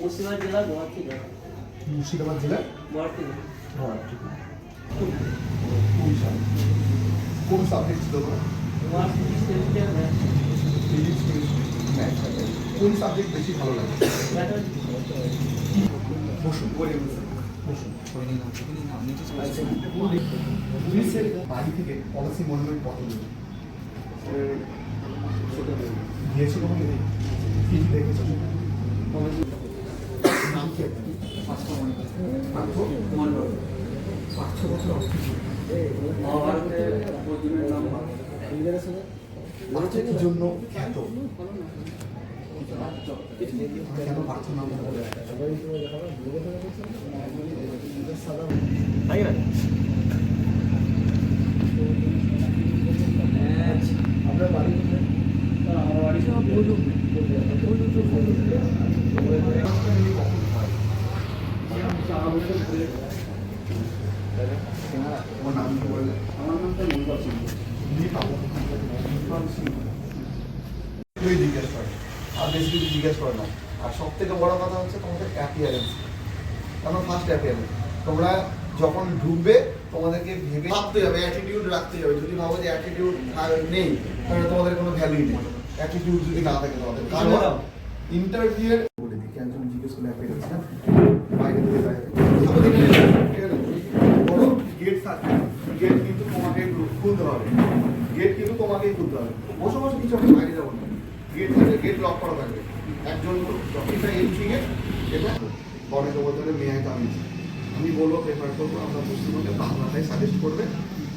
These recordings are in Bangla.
মুর্শিদাবাদ জেলার গুয়াহাটি জেলা। মুর্শিদাবাদ জেলার গুয়াহাটি কোন সাবজেক্ট ছিল কোন সাবজেক্ট বেশি ভালো লাগে? বসুন পুলিশের বাড়ি থেকে পলিসি মনোনয়ন কত দিয়েছিল? কি দেখেছো? নাম কি? 5 বছর কি জন্য খ্যাত? কেন পার্থ নাম বলে? আপনার বাড়ি আমার বাড়ি আমার নামটা বললে? আমার নামটা মন্ডল সিং। জিজ্ঞেস করে আর বেশি কিছু জিজ্ঞেস করে না। আর সব থেকে বড় কথা হচ্ছে তোমাদের অ্যাপিয়ারেন্স, কারণ ফার্স্ট অ্যাপিয়ারেন্স তোমরা যখন ঢুকবে তোমাদেরকে ভেবে ভাবতে হবে, অ্যাটিটিউড রাখতে হবে। যদি ভাবো যে অ্যাটিটিউড নেই তাহলে তোমাদের কোনো ভ্যালুই নেই। অ্যাটিটিউড যদি না থাকে তোমাদের, কারণ ইন্টারভিউয়ের বলে দিই একজন জিজ্ঞেস করলে অ্যাপিয়ারেন্স না বাইরে থেকে বাইরে বড় গেট থাকে, গেট কিন্তু তোমাকে খুলতে হবে, গেট কিন্তু তোমাকেই খুলতে হবে। বসে বসে কিছু আমি বাইরে যাবো না, গেট থাকে, গেট লক করা থাকবে। একজন এটা এন্ট্রি গেট, এটা অনেকে বলতে হবে মেয়ে আমি বলবো প্রেফার করবো আমরা পশ্চিমবঙ্গে বাংলাটাই সাজেস্ট করবে,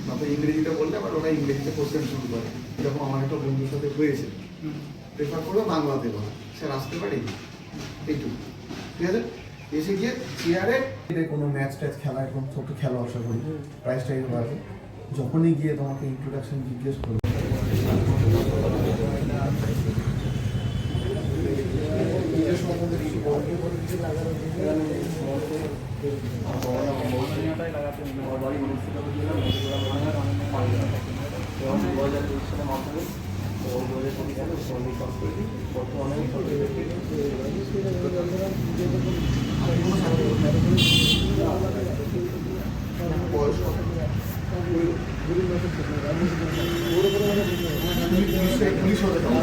না তো ইংরেজিতে বললে আবার ওরা ইংরেজিতে কোশ্চেন শুরু করে। যখন আমার একটা বন্ধুর সাথে হয়েছে প্রেফার করবো বাংলাতে বলা, স্যার আসতে পারি এইটুকু, ঠিক আছে? এসে গিয়ে চেয়ারে কোনো ম্যাচ ট্যাচ খেলা এখন ছোট খেলা আশা করি প্রাইস টাইজ বাড়বে। যখনই গিয়ে তোমাকে ইন্ট্রোডাকশন জিজ্ঞেস করবে নিজের সম্বন্ধে কিছু পুলিশ হতে চাও?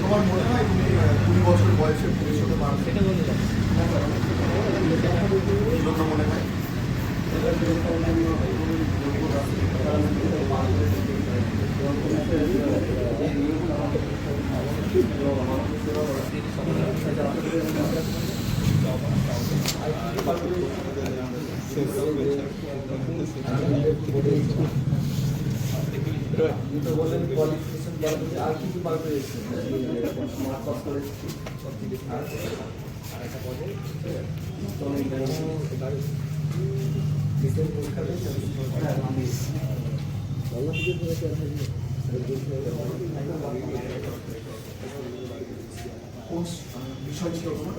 তোমার মনে হয় তুমি 20 বছর বয়সে পুলিশ হতে পারবে? মনে হয় বললেন কোয়ালিফিকেশন আর কি কি পারবে? স্মার্ট পাস করে বিষয় ছিল তোমার